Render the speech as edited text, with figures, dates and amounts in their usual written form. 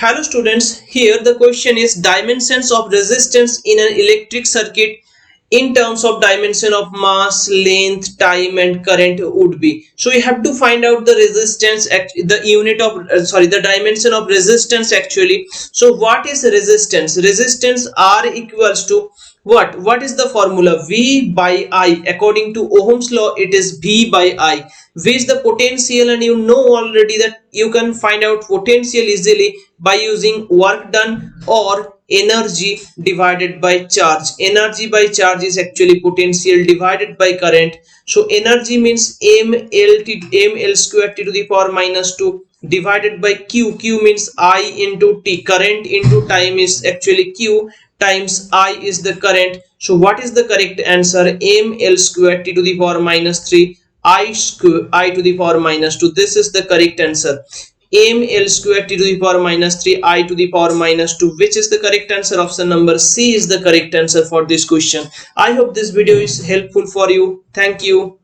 Hello students, here the question is dimensions of resistance in an electric circuit in terms of dimension of mass, length, time and current would be. So we have to find out the resistance, the unit of the dimension of resistance actually. So what is resistance? Resistance R equals to what? What is the formula? V by I. According to Ohm's law, it is V by I. V is the potential, and you know already that you can find out potential easily by using work done or energy divided by charge. Energy by charge is actually potential divided by current. So energy means ml square t to the power minus 2 divided by q. Q means I into t. Current into time is actually q times I is the current. So what is the correct answer? ml square t to the power minus 3 I square I to the power minus 2. This is the correct answer. ml square t to the power minus 3 I to the power minus 2, which is the correct answer. Option number C is the correct answer for this question. I hope this video is helpful for you. Thank you.